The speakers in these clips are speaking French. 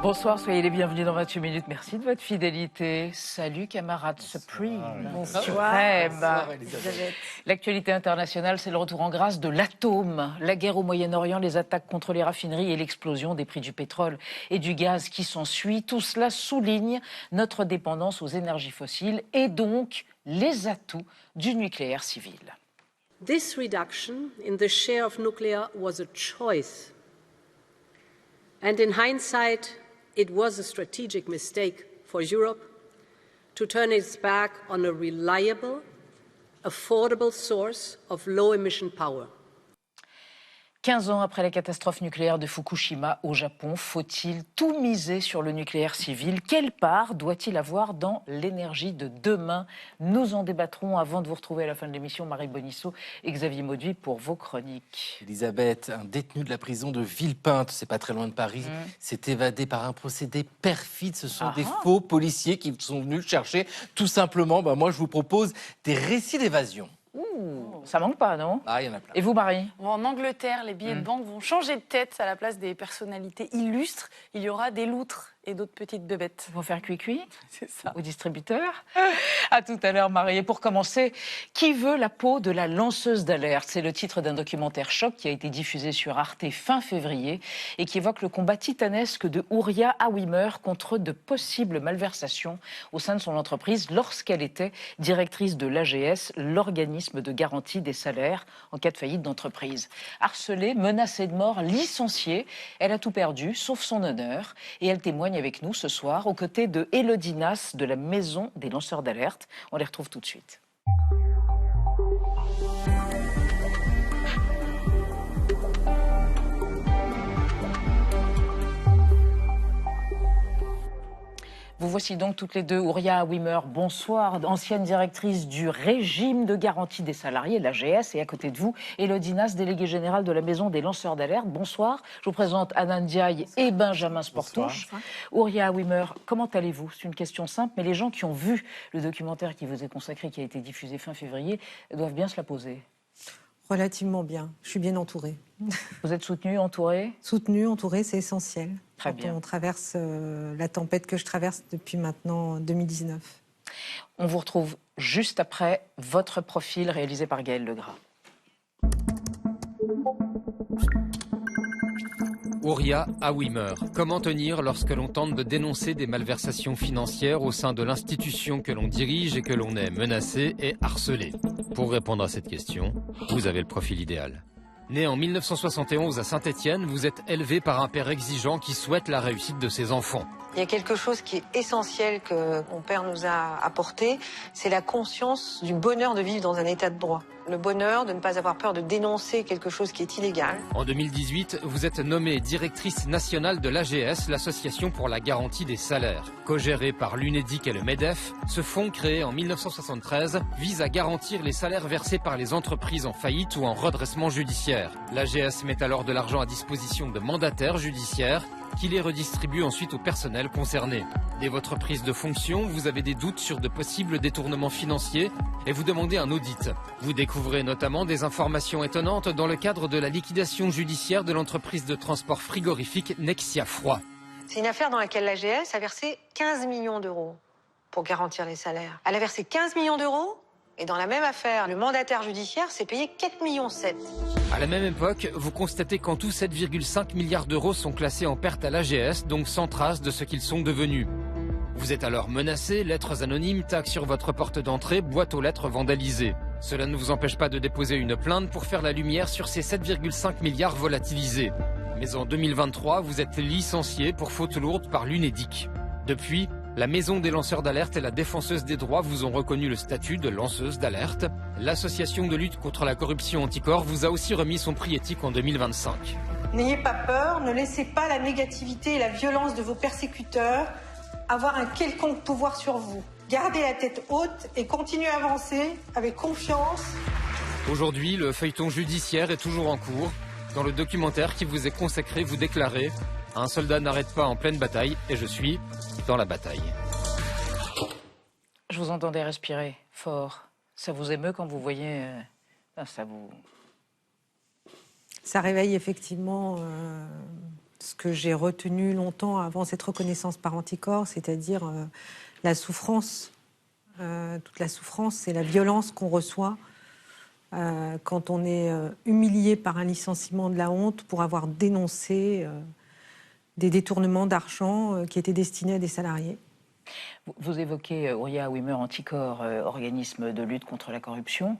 Bonsoir, soyez les bienvenus dans 28 minutes. Merci de votre fidélité. Salut camarades Supreme. Bonsoir. L'actualité internationale, c'est le retour en grâce de l'atome. La guerre au Moyen-Orient, les attaques contre les raffineries et l'explosion des prix du pétrole et du gaz qui s'ensuit. Tout cela souligne notre dépendance aux énergies fossiles et donc les atouts du nucléaire civil. This reduction in the share of nuclear was a choice. And in hindsight, it was a strategic mistake for Europe to turn its back on a reliable, affordable source of low-emission power. 15 ans après la catastrophe nucléaire de Fukushima au Japon, faut-il tout miser sur le nucléaire civil? Quelle part doit-il avoir dans l'énergie de demain? Nous en débattrons avant de vous retrouver à la fin de l'émission, Marie Bonisseau et Xavier Mauduit pour vos chroniques. Elisabeth, un détenu de la prison de Villepinte, c'est pas très loin de Paris, s'est évadé par un procédé perfide. Ce sont des faux policiers qui sont venus le chercher. Tout simplement, moi je vous propose des récits d'évasion. Ça manque pas, non? Ah, il y en a plein. Et vous, Marie? En Angleterre, les billets de banque vont changer de tête. À la place des personnalités illustres, il y aura des loutres et d'autres petites bébêtes. Ils vont faire cuit-cuit? C'est ça. Au distributeur. À tout à l'heure, Marie. Et pour commencer, qui veut la peau de la lanceuse d'alerte? C'est le titre d'un documentaire choc qui a été diffusé sur Arte fin février et qui évoque le combat titanesque de Ouria Aouimer contre de possibles malversations au sein de son entreprise lorsqu'elle était directrice de l'AGS, l'organisme de garantie des salaires en cas de faillite d'entreprise. Harcelée, menacée de mort, licenciée, elle a tout perdu, sauf son honneur, et elle témoigne avec nous ce soir aux côtés de Élodie Nas de la Maison des lanceurs d'alerte. On les retrouve tout de suite. Vous voici donc toutes les deux. Ouria Aouimer, bonsoir, ancienne directrice du régime de garantie des salariés, l'AGS, et à côté de vous, Élodie Nas, déléguée générale de la Maison des lanceurs d'alerte. Bonsoir. Je vous présente Anand Ndiaye et Benjamin Sportouche. Ouria Aouimer, comment allez-vous? C'est une question simple, mais les gens qui ont vu le documentaire qui vous est consacré, qui a été diffusé fin février, doivent bien se la poser. Relativement bien. Je suis bien entourée. Vous êtes soutenue, entourée? Soutenue, entourée, c'est essentiel. Très bien. Quand on traverse la tempête que je traverse depuis maintenant 2019. On vous retrouve juste après votre profil réalisé par Gaël Legras. Ouria Aouimer. Comment tenir lorsque l'on tente de dénoncer des malversations financières au sein de l'institution que l'on dirige et que l'on est menacé et harcelé? Pour répondre à cette question, vous avez le profil idéal. Né en 1971 à Saint-Étienne, vous êtes élevé par un père exigeant qui souhaite la réussite de ses enfants. Il y a quelque chose qui est essentiel que mon père nous a apporté, c'est la conscience du bonheur de vivre dans un état de droit. Le bonheur de ne pas avoir peur de dénoncer quelque chose qui est illégal. En 2018, vous êtes nommée directrice nationale de l'AGS, l'Association pour la garantie des salaires. Co-gérée par l'UNEDIC et le MEDEF, ce fonds créé en 1973 vise à garantir les salaires versés par les entreprises en faillite ou en redressement judiciaire. L'AGS met alors de l'argent à disposition de mandataires judiciaires qui les redistribue ensuite au personnel concerné. Dès votre prise de fonction, vous avez des doutes sur de possibles détournements financiers et vous demandez un audit. Vous découvrez notamment des informations étonnantes dans le cadre de la liquidation judiciaire de l'entreprise de transport frigorifique Nexia Froid. C'est une affaire dans laquelle l'AGS a versé 15 millions d'euros pour garantir les salaires. Elle a versé 15 millions d'euros et dans la même affaire, le mandataire judiciaire s'est payé 4,7 millions. À la même époque, vous constatez qu'en tout 7,5 milliards d'euros sont classés en perte à l'AGS, donc sans trace de ce qu'ils sont devenus. Vous êtes alors menacé, lettres anonymes, tags sur votre porte d'entrée, boîte aux lettres vandalisée. Cela ne vous empêche pas de déposer une plainte pour faire la lumière sur ces 7,5 milliards volatilisés. Mais en 2023, vous êtes licencié pour faute lourde par l'UNEDIC. Depuis, la Maison des lanceurs d'alerte et la Défenseuse des droits vous ont reconnu le statut de lanceuse d'alerte. L'association de lutte contre la corruption Anticor vous a aussi remis son prix éthique en 2025. N'ayez pas peur, ne laissez pas la négativité et la violence de vos persécuteurs avoir un quelconque pouvoir sur vous. Gardez la tête haute et continuez à avancer avec confiance. Aujourd'hui, le feuilleton judiciaire est toujours en cours. Dans le documentaire qui vous est consacré, vous déclarez « Un soldat n'arrête pas en pleine bataille et je suis dans la bataille ». Je vous entendais respirer fort. Ça vous émeut quand vous voyez... ça vous... Ça réveille effectivement ce que j'ai retenu longtemps avant cette reconnaissance par anticorps, c'est-à-dire la souffrance, toute la souffrance et la violence qu'on reçoit quand on est humilié par un licenciement de la honte pour avoir dénoncé des détournements d'argent qui étaient destinés à des salariés. Vous évoquez Ouria Wimmer Anticorps, organisme de lutte contre la corruption,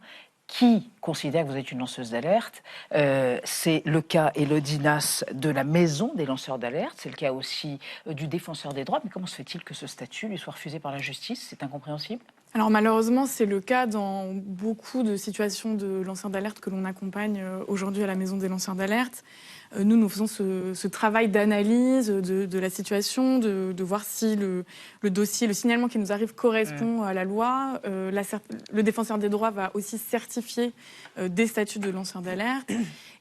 qui considère que vous êtes une lanceuse d'alerte. C'est le cas, Élodie Nas, de la Maison des lanceurs d'alerte. C'est le cas aussi du Défenseur des droits. Mais comment se fait-il que ce statut lui soit refusé par la justice? C'est incompréhensible. Alors malheureusement, c'est le cas dans beaucoup de situations de lanceurs d'alerte que l'on accompagne aujourd'hui à la Maison des lanceurs d'alerte. Nous faisons ce travail d'analyse de la situation, de voir si le dossier, le signalement qui nous arrive correspond à la loi. Le défenseur des droits va aussi certifier des statuts de lanceurs d'alerte.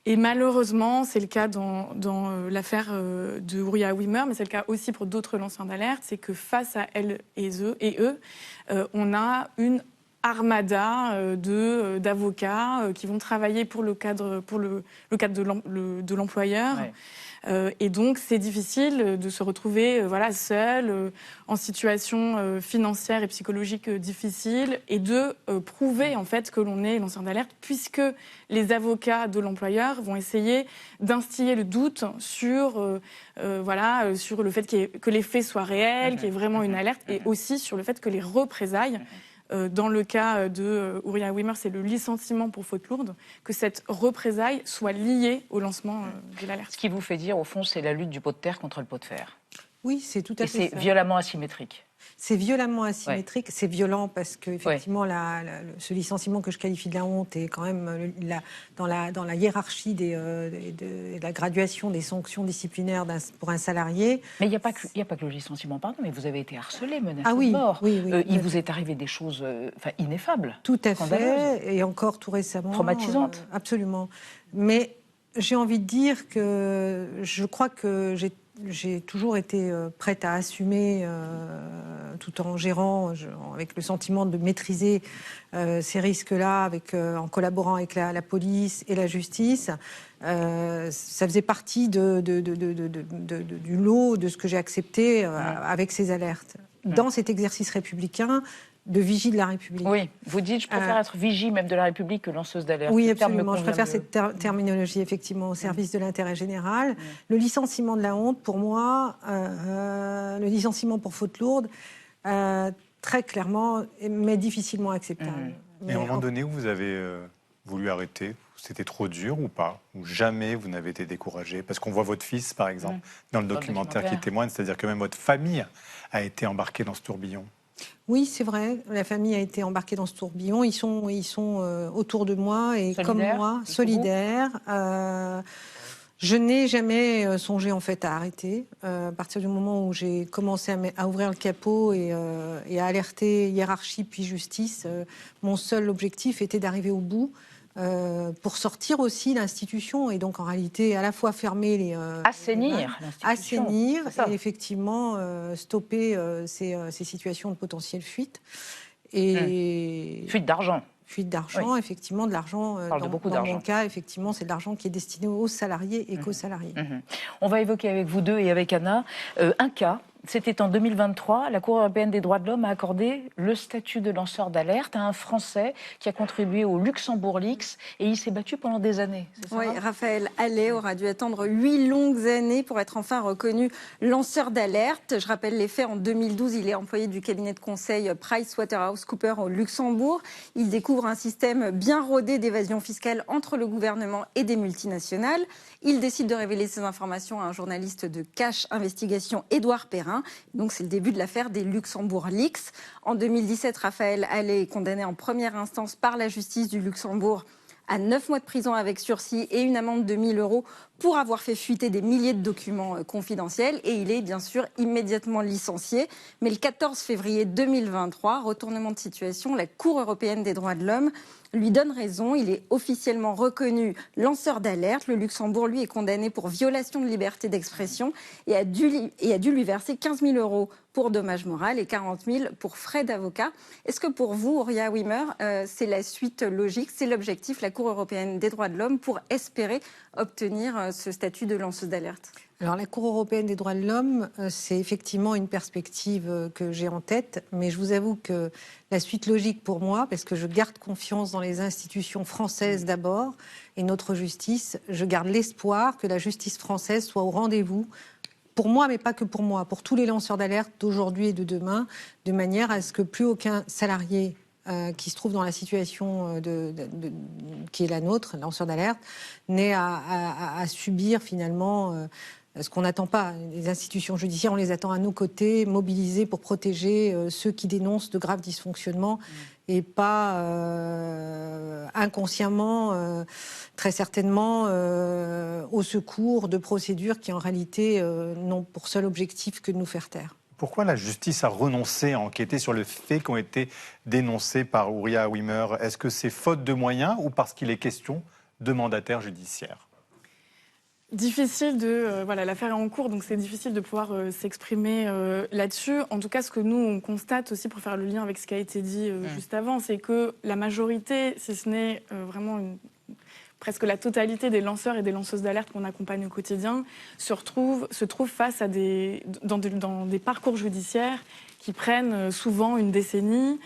Et malheureusement, c'est le cas dans l'affaire de Ouria Wimmer, mais c'est le cas aussi pour d'autres lanceurs d'alerte, c'est que face à elles et eux, on a une armada d'avocats qui vont travailler pour le cadre de l'employeur. Ouais. Et donc, c'est difficile de se retrouver seul, en situation financière et psychologique difficile, et de prouver en fait que l'on est lanceur d'alerte, puisque les avocats de l'employeur vont essayer d'instiller le doute sur le fait que les faits soient réels, qu'il y ait vraiment une alerte, et aussi sur le fait que les représailles. Dans le cas de Ouria Wimmer, c'est le licenciement pour faute lourde, que cette représaille soit liée au lancement de l'alerte. Ce qui vous fait dire, au fond, c'est la lutte du pot de terre contre le pot de fer. Oui, c'est tout à fait ça. Et c'est violemment asymétrique. C'est violemment asymétrique, c'est violent parce que effectivement ce licenciement que je qualifie de la honte est quand même dans la hiérarchie de la graduation des sanctions disciplinaires pour un salarié. Mais il n'y a pas que le licenciement, pardon, mais vous avez été harcelé, menacé de mort. Oui, il vous est arrivé des choses ineffables. Tout à fait, et encore tout récemment. Traumatisantes. Absolument. Mais j'ai envie de dire que je crois que j'ai toujours été prête à assumer, tout en gérant, avec le sentiment de maîtriser ces risques-là, en collaborant avec la police et la justice. Ça faisait partie du lot de ce que j'ai accepté avec ces alertes. Dans cet exercice républicain, de vigie de la République. Oui, vous dites, je préfère être vigie même de la République que lanceuse d'alerte. Oui, absolument, je préfère cette terminologie, effectivement, au service de l'intérêt général. Le licenciement de la honte, pour moi, le licenciement pour faute lourde, très clairement, mais difficilement acceptable. Et à un moment donné où vous avez voulu arrêter, c'était trop dur ou pas? Ou jamais vous n'avez été découragé? Parce qu'on voit votre fils, par exemple, dans le documentaire qui témoigne, c'est-à-dire que même votre famille a été embarquée dans ce tourbillon. Oui, c'est vrai. La famille a été embarquée dans ce tourbillon. Ils sont autour de moi et solidaires, comme moi, solidaires. Je n'ai jamais songé en fait à arrêter. À partir du moment où j'ai commencé à ouvrir le capot et à alerter hiérarchie puis justice, mon seul objectif était d'arriver au bout. Pour sortir aussi l'institution et donc en réalité à la fois fermer les... assainir l'institution. Assainir et effectivement stopper ces situations de potentielle fuite. Et fuite d'argent. Fuite d'argent, effectivement, de l'argent. Dans mon cas, effectivement, c'est de l'argent qui est destiné aux salariés et qu'aux salariés. On va évoquer avec vous deux et avec Anna un cas. C'était en 2023, la Cour européenne des droits de l'homme a accordé le statut de lanceur d'alerte à un Français qui a contribué au Luxembourg Leaks et il s'est battu pendant des années. Oui, Raphaël Allais aura dû attendre 8 longues années pour être enfin reconnu lanceur d'alerte. Je rappelle les faits, en 2012, il est employé du cabinet de conseil PricewaterhouseCoopers au Luxembourg. Il découvre un système bien rodé d'évasion fiscale entre le gouvernement et des multinationales. Il décide de révéler ces informations à un journaliste de Cash Investigation, Édouard Perrin. Donc c'est le début de l'affaire des Luxembourg Leaks. En 2017, Raphaël Allais est condamné en première instance par la justice du Luxembourg à 9 mois de prison avec sursis et une amende de 1 000 € pour avoir fait fuiter des milliers de documents confidentiels. Et il est bien sûr immédiatement licencié. Mais le 14 février 2023, retournement de situation, la Cour européenne des droits de l'homme lui donne raison. Il est officiellement reconnu lanceur d'alerte. Le Luxembourg, lui, est condamné pour violation de liberté d'expression et a dû lui verser 15 000 € pour dommages moraux et 40 000 € pour frais d'avocat. Est-ce que pour vous, Ouria Wimmer, c'est la suite logique, c'est l'objectif, la Cour européenne des droits de l'homme, pour espérer obtenir ce statut de lanceuse d'alerte? Alors, la Cour européenne des droits de l'homme, c'est effectivement une perspective que j'ai en tête, mais je vous avoue que la suite logique pour moi, parce que je garde confiance dans les institutions françaises d'abord et notre justice, je garde l'espoir que la justice française soit au rendez-vous, pour moi, mais pas que pour moi, pour tous les lanceurs d'alerte d'aujourd'hui et de demain, de manière à ce que plus aucun salarié qui se trouve dans la situation qui est la nôtre, lanceur d'alerte, n'ait à subir finalement ce qu'on n'attend pas. Les institutions judiciaires, on les attend à nos côtés, mobilisées pour protéger ceux qui dénoncent de graves dysfonctionnements et pas inconsciemment, très certainement, au secours de procédures qui en réalité n'ont pour seul objectif que de nous faire taire. Pourquoi la justice a renoncé à enquêter sur les faits qui ont été dénoncés par Houriya Houimer? Est-ce que c'est faute de moyens ou parce qu'il est question de mandataire judiciaire? Difficile de... voilà, l'affaire est en cours, donc c'est difficile de pouvoir s'exprimer là-dessus. En tout cas, ce que nous, on constate aussi, pour faire le lien avec ce qui a été dit juste avant, c'est que la majorité, si ce n'est vraiment presque la totalité des lanceurs et des lanceuses d'alerte qu'on accompagne au quotidien se trouve face à dans des parcours judiciaires qui prennent souvent une décennie.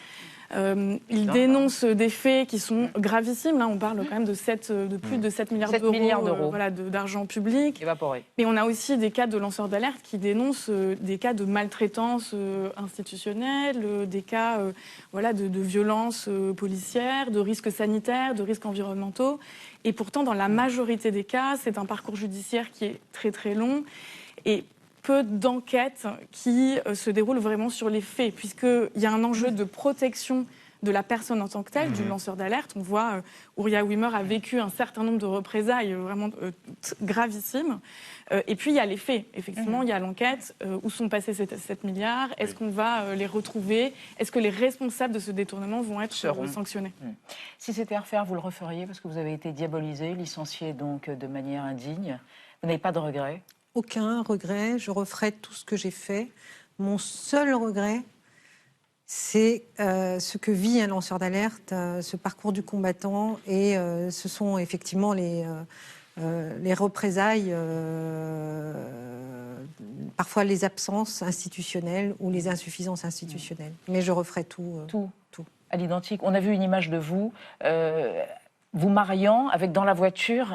Ils dénoncent des faits qui sont gravissimes. Là, on parle quand même de plus de 7 milliards d'euros voilà, d'argent public. Évaporé. Mais on a aussi des cas de lanceurs d'alerte qui dénoncent des cas de maltraitance institutionnelle, des cas voilà, de violences policières, de risques sanitaires, de risques environnementaux. Et pourtant, dans la majorité des cas, c'est un parcours judiciaire qui est très très long et peu d'enquêtes qui se déroulent vraiment sur les faits, puisqu'il y a un enjeu de protection de la personne en tant que telle, du lanceur d'alerte. On voit, Houriya Houimer a vécu un certain nombre de représailles vraiment gravissimes. Et puis, il y a les faits. Effectivement, il y a l'enquête. Où sont passés ces 7 milliards? Est-ce qu'on va les retrouver? Est-ce que les responsables de ce détournement vont être sanctionnés? Si c'était à refaire, vous le referiez parce que vous avez été diabolisé, licencié donc de manière indigne. Vous n'avez pas de regrets? Aucun regret, je referai tout ce que j'ai fait. Mon seul regret, c'est ce que vit un lanceur d'alerte, ce parcours du combattant, et ce sont effectivement les représailles, parfois les absences institutionnelles ou les insuffisances institutionnelles. Mais je referai tout. Tout. À l'identique. On a vu une image de vous... vous mariant avec dans la voiture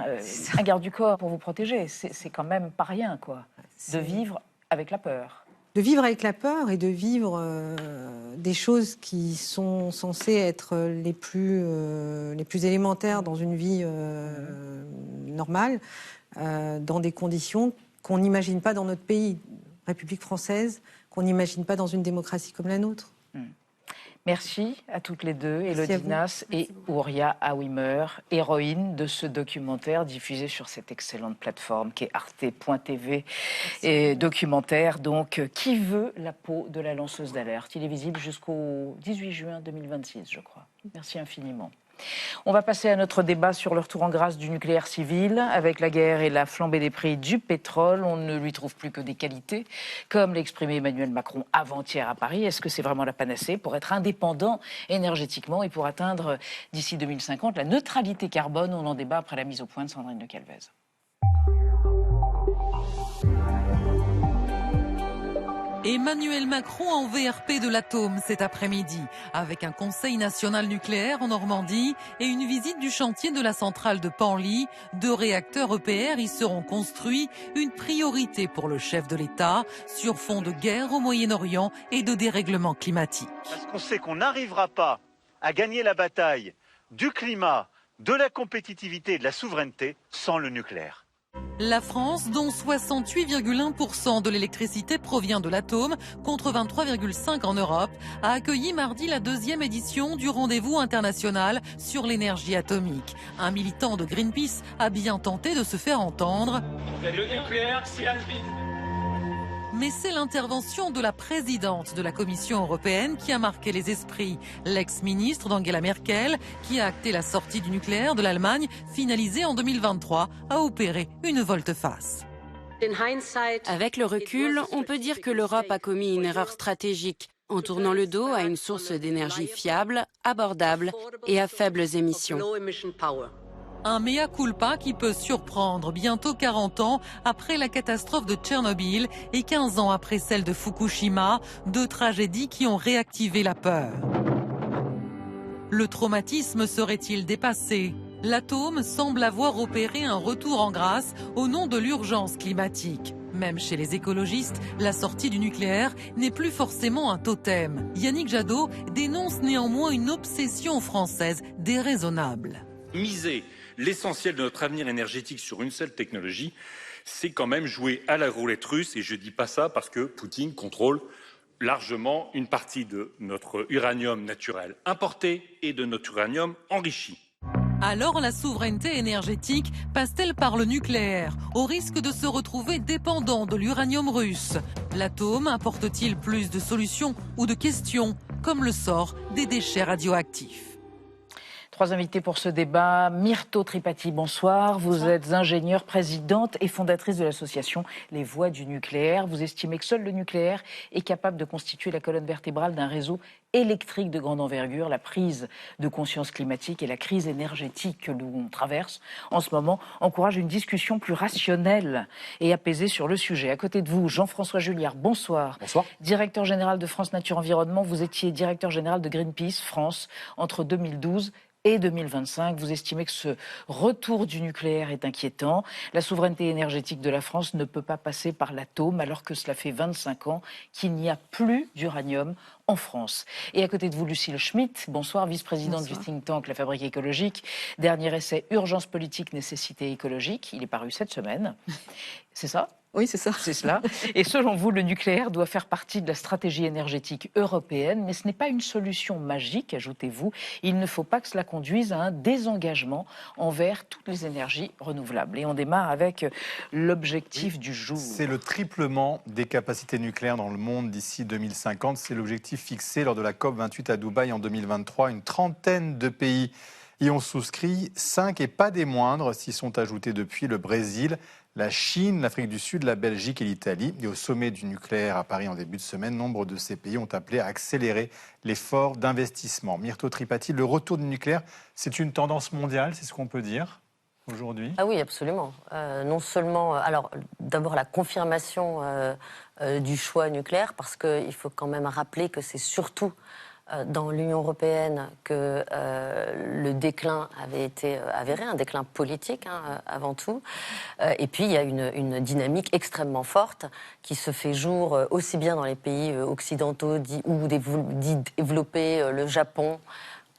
un garde du corps pour vous protéger. C'est quand même pas rien, quoi. De vivre avec la peur. De vivre avec la peur et de vivre des choses qui sont censées être les plus élémentaires dans une vie normale, dans des conditions qu'on n'imagine pas dans notre pays, République française, qu'on n'imagine pas dans une démocratie comme la nôtre. Merci à toutes les deux, Élodie Nas et Houriya Houimer, héroïne de ce documentaire diffusé sur cette excellente plateforme qui est arte.tv. Et documentaire, donc, Qui veut la peau de la lanceuse d'alerte? Il est visible jusqu'au 18 juin 2026, je crois. Merci infiniment. On va passer à notre débat sur le retour en grâce du nucléaire civil. Avec la guerre et la flambée des prix du pétrole, on ne lui trouve plus que des qualités, comme l'exprimait Emmanuel Macron avant-hier à Paris. Est-ce que c'est vraiment la panacée pour être indépendant énergétiquement et pour atteindre d'ici 2050 la neutralité carbone? On en débat après la mise au point de Sandrine de Calvez. Emmanuel Macron en VRP de l'atome cet après-midi, avec un conseil national nucléaire en Normandie et une visite du chantier de la centrale de Penly. 2 réacteurs EPR y seront construits, une priorité pour le chef de l'État, sur fond de guerre au Moyen-Orient et de dérèglement climatique. Parce qu'on sait qu'on n'arrivera pas à gagner la bataille du climat, de la compétitivité et de la souveraineté sans le nucléaire. La France, dont 68,1% de l'électricité provient de l'atome, contre 23,5% en Europe, a accueilli mardi la 2e édition du rendez-vous international sur l'énergie atomique. Un militant de Greenpeace a bien tenté de se faire entendre. Le nucléaire, c'est la vie. Mais c'est l'intervention de la présidente de la Commission européenne qui a marqué les esprits. L'ex-ministre d'Angela Merkel, qui a acté la sortie du nucléaire de l'Allemagne, finalisée en 2023, a opéré une volte-face. Avec le recul, on peut dire que l'Europe a commis une erreur stratégique en tournant le dos à une source d'énergie fiable, abordable et à faibles émissions. Un mea culpa qui peut surprendre bientôt 40 ans après la catastrophe de Tchernobyl et 15 ans après celle de Fukushima, deux tragédies qui ont réactivé la peur. Le traumatisme serait-il dépassé ? L'atome semble avoir opéré un retour en grâce au nom de l'urgence climatique. Même chez les écologistes, la sortie du nucléaire n'est plus forcément un totem. Yannick Jadot dénonce néanmoins une obsession française déraisonnable. Miser l'essentiel de notre avenir énergétique sur une seule technologie, c'est quand même jouer à la roulette russe. Et je ne dis pas ça parce que Poutine contrôle largement une partie de notre uranium naturel importé et de notre uranium enrichi. Alors la souveraineté énergétique passe-t-elle par le nucléaire, au risque de se retrouver dépendant de l'uranium russe? L'atome apporte-t-il plus de solutions ou de questions, comme le sort des déchets radioactifs? Trois invités pour ce débat. Myrto Tripati, bonsoir. Vous êtes ingénieure, présidente et fondatrice de l'association Les Voix du Nucléaire. Vous estimez que seul le nucléaire est capable de constituer la colonne vertébrale d'un réseau électrique de grande envergure. La prise de conscience climatique et la crise énergétique que l'on traverse en ce moment encouragent une discussion plus rationnelle et apaisée sur le sujet. À côté de vous, Jean-François Juliard, bonsoir. Bonsoir. Directeur général de France Nature Environnement. Vous étiez directeur général de Greenpeace France entre 2012 et 2025. Vous estimez que ce retour du nucléaire est inquiétant. La souveraineté énergétique de la France ne peut pas passer par l'atome, alors que cela fait 25 ans qu'il n'y a plus d'uranium en France. Et à côté de vous, Lucille Schmitt, bonsoir, vice-présidente du think tank La Fabrique écologique. Dernier essai, Urgence politique, nécessité écologique. Il est paru cette semaine. C'est ça ? Oui, c'est ça. C'est cela. Et selon vous, le nucléaire doit faire partie de la stratégie énergétique européenne, mais ce n'est pas une solution magique, ajoutez-vous. Il ne faut pas que cela conduise à un désengagement envers toutes les énergies renouvelables. Et on démarre avec l'objectif du jour. C'est le triplement des capacités nucléaires dans le monde d'ici 2050. C'est l'objectif fixé lors de la COP28 à Dubaï en 2023. Une trentaine de pays y ont souscrit. 5 et pas des moindres s'y sont ajoutés depuis: le Brésil, la Chine, l'Afrique du Sud, la Belgique et l'Italie. Et au sommet du nucléaire à Paris en début de semaine, nombre de ces pays ont appelé à accélérer l'effort d'investissement. Myrto Tripati, le retour du nucléaire, c'est une tendance mondiale, c'est ce qu'on peut dire aujourd'hui? Ah oui, absolument. Non seulement, alors d'abord la confirmation du choix nucléaire, parce qu'il faut quand même rappeler que c'est surtout dans l'Union européenne que le déclin avait été avéré, un déclin politique avant tout. Et puis il y a une dynamique extrêmement forte qui se fait jour aussi bien dans les pays occidentaux ou dits développés, le Japon.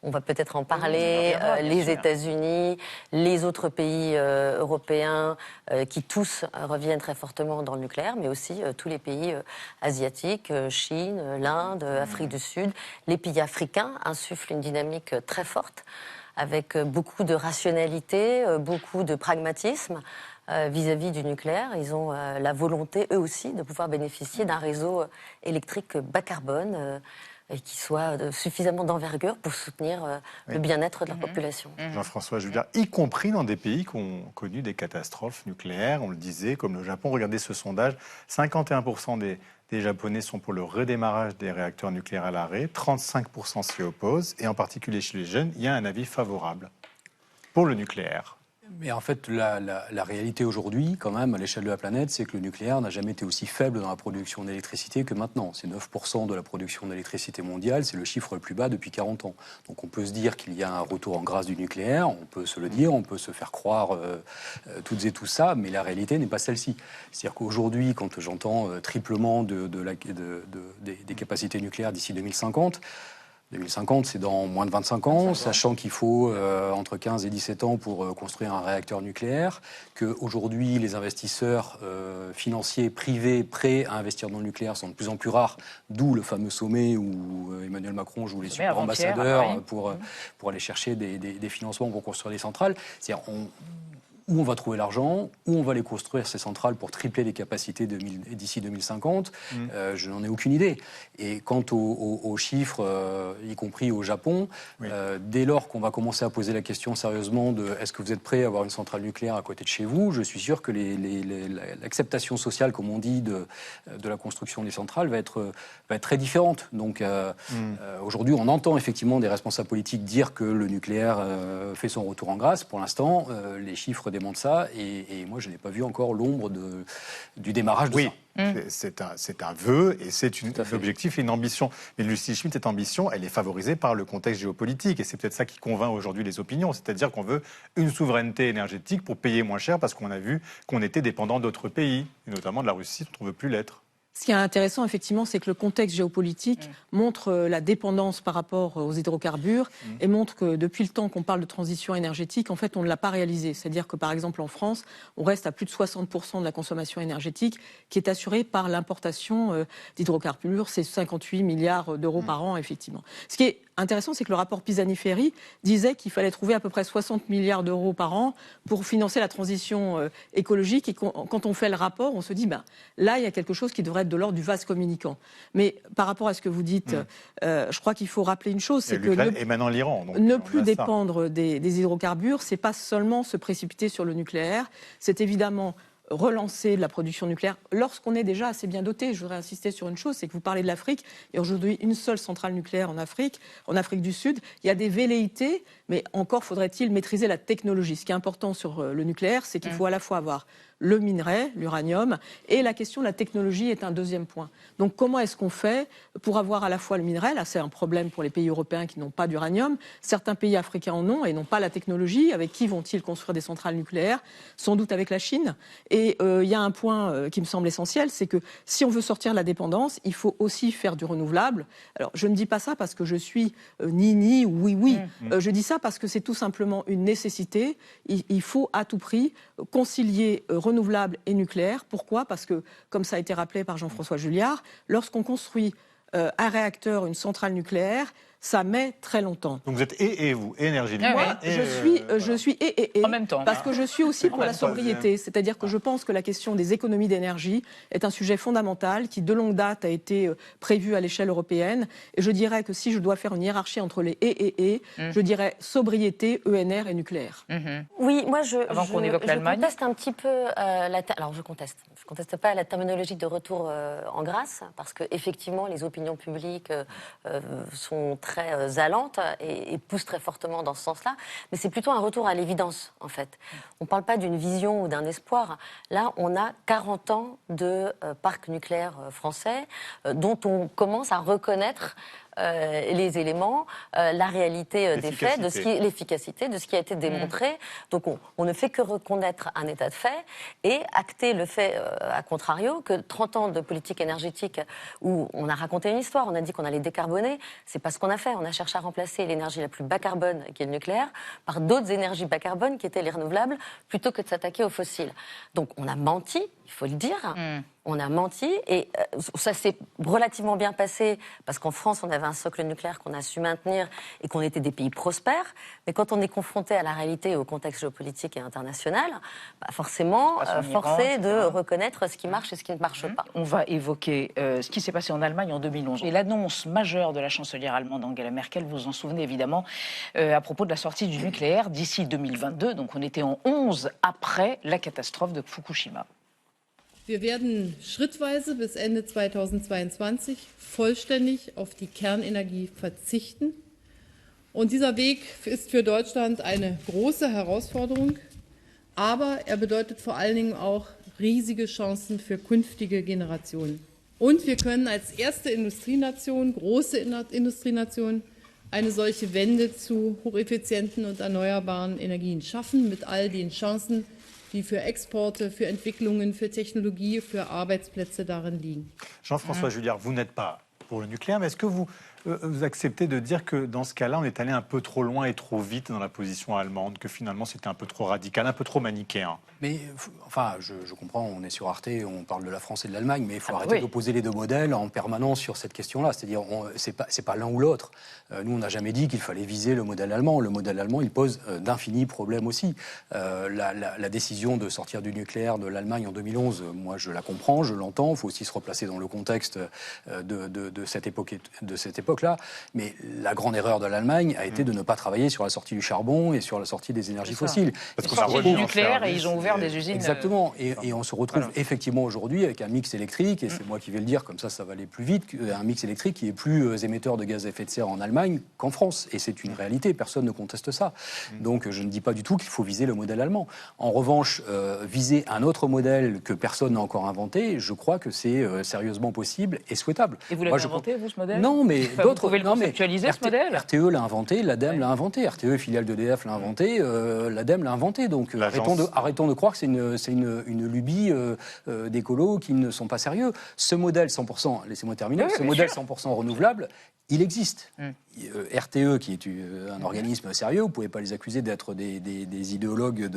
On va peut-être en parler, les États-Unis, les autres pays européens qui tous reviennent très fortement dans le nucléaire, mais aussi tous les pays asiatiques, Chine, l'Inde, Afrique du Sud. Les pays africains insufflent une dynamique très forte, avec beaucoup de rationalité, beaucoup de pragmatisme vis-à-vis du nucléaire. Ils ont la volonté, eux aussi, de pouvoir bénéficier d'un réseau électrique bas carbone, et qui soit suffisamment d'envergure pour soutenir le bien-être de leur population. Jean-François Juliard, y compris dans des pays qui ont connu des catastrophes nucléaires, on le disait, comme le Japon. Regardez ce sondage, 51% des Japonais sont pour le redémarrage des réacteurs nucléaires à l'arrêt, 35% s'y opposent, et en particulier chez les jeunes, il y a un avis favorable pour le nucléaire. Mais en fait, la réalité aujourd'hui, quand même, à l'échelle de la planète, c'est que le nucléaire n'a jamais été aussi faible dans la production d'électricité que maintenant. C'est 9% de la production d'électricité mondiale, c'est le chiffre le plus bas depuis 40 ans. Donc on peut se dire qu'il y a un retour en grâce du nucléaire, on peut se le dire, on peut se faire croire toutes et tout ça, mais la réalité n'est pas celle-ci. C'est-à-dire qu'aujourd'hui, quand j'entends triplement des capacités nucléaires d'ici 2050, 2050, c'est dans moins de 25 ans, sachant qu'il faut entre 15 et 17 ans pour construire un réacteur nucléaire, qu'aujourd'hui, les investisseurs financiers privés prêts à investir dans le nucléaire sont de plus en plus rares, d'où le fameux sommet où Emmanuel Macron joue les super ambassadeurs pour aller chercher des financements pour construire des centrales. C'est-à-dire où on va trouver l'argent, où on va les construire, ces centrales, pour tripler les capacités d'ici 2050, je n'en ai aucune idée. Et quant aux chiffres, y compris au Japon, dès lors qu'on va commencer à poser la question sérieusement de est-ce que vous êtes prêt à avoir une centrale nucléaire à côté de chez vous, je suis sûr que l'acceptation sociale, comme on dit, de la construction des centrales va être très différente. Donc aujourd'hui, on entend effectivement des responsables politiques dire que le nucléaire fait son retour en grâce. Pour l'instant, les chiffres démontrent ça, et moi, je n'ai pas vu encore l'ombre du démarrage de ça. C'est un vœu et c'est un objectif et une ambition. Mais Lucie Schmitt, cette ambition, elle est favorisée par le contexte géopolitique. Et c'est peut-être ça qui convainc aujourd'hui les opinions. C'est-à-dire qu'on veut une souveraineté énergétique pour payer moins cher parce qu'on a vu qu'on était dépendant d'autres pays, et notamment de la Russie, dont on ne veut plus l'être. Ce qui est intéressant, effectivement, c'est que le contexte géopolitique montre la dépendance par rapport aux hydrocarbures et montre que depuis le temps qu'on parle de transition énergétique, en fait, on ne l'a pas réalisé. C'est-à-dire que, par exemple, en France, on reste à plus de 60% de la consommation énergétique qui est assurée par l'importation d'hydrocarbures. C'est 58 milliards d'euros par an, effectivement. Ce qui est intéressant, c'est que le rapport Pisani-Ferry disait qu'il fallait trouver à peu près 60 milliards d'euros par an pour financer la transition écologique. Et quand on fait le rapport, on se dit, là, il y a quelque chose qui devrait être de l'ordre du vase communicant. Mais par rapport à ce que vous dites, je crois qu'il faut rappeler une chose, c'est que ne plus dépendre des hydrocarbures, c'est pas seulement se précipiter sur le nucléaire, c'est évidemment relancer de la production nucléaire lorsqu'on est déjà assez bien doté. Je voudrais insister sur une chose, c'est que vous parlez de l'Afrique. Il y a aujourd'hui une seule centrale nucléaire en Afrique du Sud. Il y a des velléités, mais encore faudrait-il maîtriser la technologie. Ce qui est important sur le nucléaire, c'est qu'il faut à la fois avoir le minerai, l'uranium, et la question de la technologie est un deuxième point. Donc comment est-ce qu'on fait pour avoir à la fois le minerai? Là, c'est un problème pour les pays européens qui n'ont pas d'uranium. Certains pays africains en ont et n'ont pas la technologie. Avec qui vont-ils construire des centrales nucléaires? Sans doute avec la Chine. Et il y a un point qui me semble essentiel, c'est que si on veut sortir de la dépendance, il faut aussi faire du renouvelable. Alors, je ne dis pas ça parce que je suis ni ou oui. Je dis ça parce que c'est tout simplement une nécessité. Il faut à tout prix concilier renouvelable et nucléaire. Pourquoi? Parce que, comme ça a été rappelé par Jean-François Juliard, lorsqu'on construit un réacteur, une centrale nucléaire, ça met très longtemps. Donc vous êtes vous, énergie libre. Moi, je suis en même temps. Parce que je suis aussi pour la sobriété. C'est-à-dire que je pense que la question des économies d'énergie est un sujet fondamental qui, de longue date, a été prévu à l'échelle européenne. Et je dirais que si je dois faire une hiérarchie entre les je dirais sobriété, ENR et nucléaire. Oui, moi je l'Allemagne. Conteste un petit peu alors je conteste pas la terminologie de retour en grâce, parce que effectivement les opinions publiques sont très allantes et poussent très fortement dans ce sens-là, mais c'est plutôt un retour à l'évidence en fait. On ne parle pas d'une vision ou d'un espoir. Là, on a 40 ans de parc nucléaire français dont on commence à reconnaître les éléments, la réalité des faits, l'efficacité de ce qui a été démontré. Donc on ne fait que reconnaître un état de fait et acter le fait, à contrario, que 30 ans de politique énergétique où on a raconté une histoire, on a dit qu'on allait décarboner, c'est pas ce qu'on a fait. On a cherché à remplacer l'énergie la plus bas carbone, qui est le nucléaire, par d'autres énergies bas carbone, qui étaient les renouvelables, plutôt que de s'attaquer aux fossiles. Donc on a menti, il faut le dire. On a menti et ça s'est relativement bien passé parce qu'en France, on avait un socle nucléaire qu'on a su maintenir et qu'on était des pays prospères. Mais quand on est confronté à la réalité et au contexte géopolitique et international, forcément, forcé de reconnaître ce qui marche et ce qui ne marche pas. On va évoquer ce qui s'est passé en Allemagne en 2011 et l'annonce majeure de la chancelière allemande Angela Merkel, vous vous en souvenez évidemment, à propos de la sortie du nucléaire d'ici 2022. Donc on était en 11 après la catastrophe de Fukushima. Wir werden schrittweise bis Ende 2022 vollständig auf die Kernenergie verzichten. Und dieser Weg ist für Deutschland eine große Herausforderung, aber er bedeutet vor allen Dingen auch riesige Chancen für künftige Generationen. Und wir können als erste Industrienation, große Industrienation, eine solche Wende zu hocheffizienten und erneuerbaren Energien schaffen, mit all den Chancen, die für Exporte, für Entwicklungen, für Technologie, für Arbeitsplätze darin liegen. Jean-François Juliard, vous n'êtes pas pour le nucléaire, mais est-ce que vous vous acceptez de dire que dans ce cas-là, on est allé un peu trop loin et trop vite dans la position allemande, que finalement c'était un peu trop radical, un peu trop manichéen. Mais enfin, je comprends, on est sur Arte, on parle de la France et de l'Allemagne, mais il faut arrêter d'opposer les deux modèles en permanence sur cette question-là. C'est-à-dire, c'est pas l'un ou l'autre. Nous, on n'a jamais dit qu'il fallait viser le modèle allemand. Le modèle allemand, il pose d'infinis problèmes aussi. La décision de sortir du nucléaire de l'Allemagne en 2011, moi, je la comprends, je l'entends. Il faut aussi se replacer dans le contexte de cette époque-là. Mais la grande erreur de l'Allemagne a été de ne pas travailler sur la sortie du charbon et sur la sortie des énergies fossiles. Parce qu'on a sorti du nucléaire et ils ont ouvert des usines. Exactement. Et on se retrouve effectivement aujourd'hui avec un mix électrique, et c'est moi qui vais le dire, comme ça va aller plus vite, un mix électrique qui est plus émetteur de gaz à effet de serre en Allemagne qu'en France. Et c'est une réalité, personne ne conteste ça. Donc je ne dis pas du tout qu'il faut viser le modèle allemand. En revanche, viser un autre modèle que personne n'a encore inventé, je crois que c'est sérieusement possible et souhaitable. Et vous l'avez inventé, vous, ce modèle? Non, mais d'autres... Vous pouvez le conceptualiser, ce modèle? RTE l'a inventé, l'ADEME l'a inventé. RTE, filiale d'EDF, l'a inventé, l'ADEME l'a inventé. Donc arrêtons de croire que c'est une lubie d'écolos qui ne sont pas sérieux. Ce modèle 100%, laissez-moi terminer, ce modèle 100% renouvelable, il existe. RTE, qui est un organisme sérieux, vous ne pouvez pas les accuser d'être des idéologues,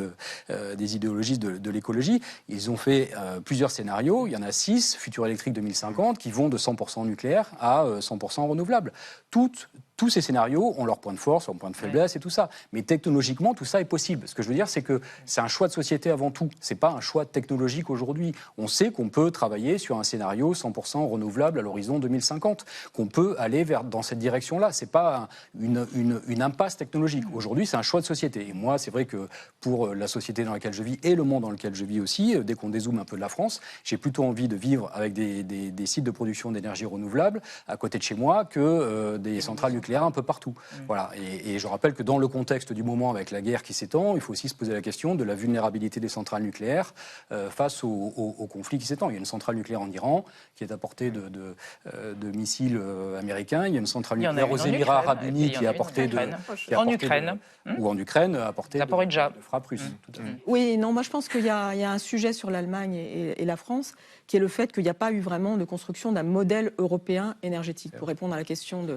des idéologistes de l'écologie. Ils ont fait plusieurs scénarios, il y en a 6, Futur électrique 2050, qui vont de 100% nucléaire à 100% renouvelable. Tous ces scénarios ont leur point de force, leur point de faiblesse et tout ça. Mais technologiquement, tout ça est possible. Ce que je veux dire, c'est que c'est un choix de société avant tout. C'est pas un choix technologique aujourd'hui. On sait qu'on peut travailler sur un scénario 100% renouvelable à l'horizon 2050, qu'on peut aller dans cette direction-là. C'est pas une impasse technologique. Aujourd'hui, c'est un choix de société. Et moi, c'est vrai que pour la société dans laquelle je vis et le monde dans lequel je vis aussi, dès qu'on dézoome un peu de la France, j'ai plutôt envie de vivre avec des sites de production d'énergie renouvelable à côté de chez moi que des centrales nucléaires un peu partout. Voilà. Et je rappelle que dans le contexte du moment avec la guerre qui s'étend, il faut aussi se poser la question de la vulnérabilité des centrales nucléaires face au conflit qui s'étend. Il y a une centrale nucléaire en Iran qui est à portée de missiles américains. Il y a une centrale nucléaire aux Émirats Arabes Unis qui est à portée de... En Ukraine. Ou en Ukraine, à portée de frappe russe. Oui, non, moi je pense qu'il y a un sujet sur l'Allemagne et la France qui est le fait qu'il n'y a pas eu vraiment de construction d'un modèle européen énergétique, pour répondre à la question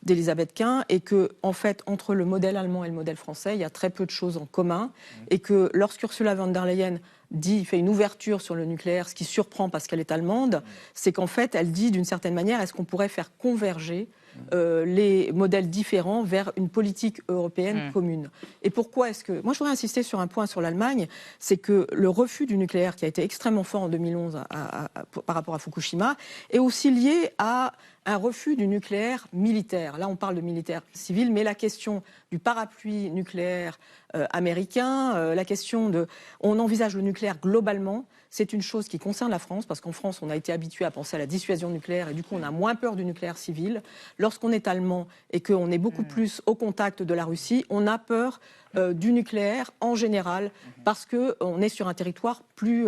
d'Elisabeth Quint, et que, en fait, entre le modèle allemand et le modèle français, il y a très peu de choses en commun, et que lorsqu'Ursula von der Leyen fait une ouverture sur le nucléaire, ce qui surprend parce qu'elle est allemande, c'est qu'en fait, elle dit d'une certaine manière, est-ce qu'on pourrait faire converger les modèles différents vers une politique européenne commune. Et pourquoi est-ce que... Moi, je voudrais insister sur un point sur l'Allemagne, c'est que le refus du nucléaire, qui a été extrêmement fort en 2011 par rapport à Fukushima, est aussi lié à un refus du nucléaire militaire. Là, on parle de militaire civil, mais la question du parapluie nucléaire américain, la question de... On envisage le nucléaire globalement. C'est une chose qui concerne la France, parce qu'en France, on a été habitué à penser à la dissuasion nucléaire, et du coup, on a moins peur du nucléaire civil. Lorsqu'on est allemand et qu'on est beaucoup plus au contact de la Russie, on a peur du nucléaire en général, parce qu'on est sur un territoire plus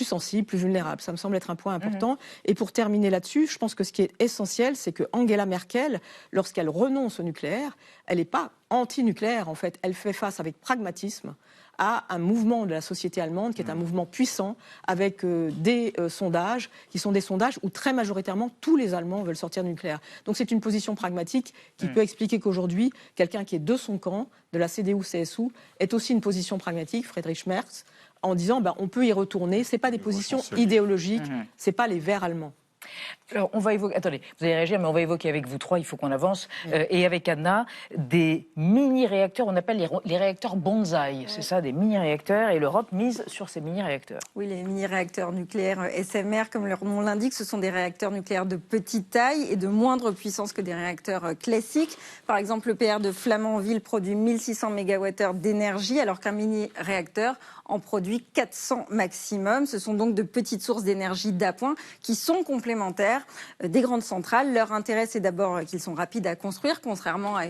sensible, plus vulnérable. Ça me semble être un point important. Et pour terminer là-dessus, je pense que ce qui est essentiel, c'est que Angela Merkel, lorsqu'elle renonce au nucléaire, elle n'est pas anti-nucléaire, en fait. Elle fait face avec pragmatisme à un mouvement de la société allemande qui est un mouvement puissant, avec des sondages qui sont des sondages où très majoritairement tous les Allemands veulent sortir du nucléaire. Donc c'est une position pragmatique qui peut expliquer qu'aujourd'hui, quelqu'un qui est de son camp, de la CDU-CSU, est aussi une position pragmatique, Friedrich Merz, en disant on peut y retourner. C'est pas des positions idéologiques, c'est pas les Verts allemands. Alors, on va évoquer... Attendez, vous allez réagir, mais on va évoquer avec vous trois, il faut qu'on avance, et avec Anna, des mini-réacteurs, on appelle les réacteurs bonsaï, c'est ça, des mini-réacteurs, et l'Europe mise sur ces mini-réacteurs. Oui, les mini-réacteurs nucléaires SMR, comme leur nom l'indique, ce sont des réacteurs nucléaires de petite taille et de moindre puissance que des réacteurs classiques. Par exemple, le PR de Flamanville produit 1600 MWh d'énergie, alors qu'un mini-réacteur en produit 400 maximum. Ce sont donc de petites sources d'énergie d'appoint qui sont complémentaires des grandes centrales. Leur intérêt, c'est d'abord qu'ils sont rapides à construire, contrairement à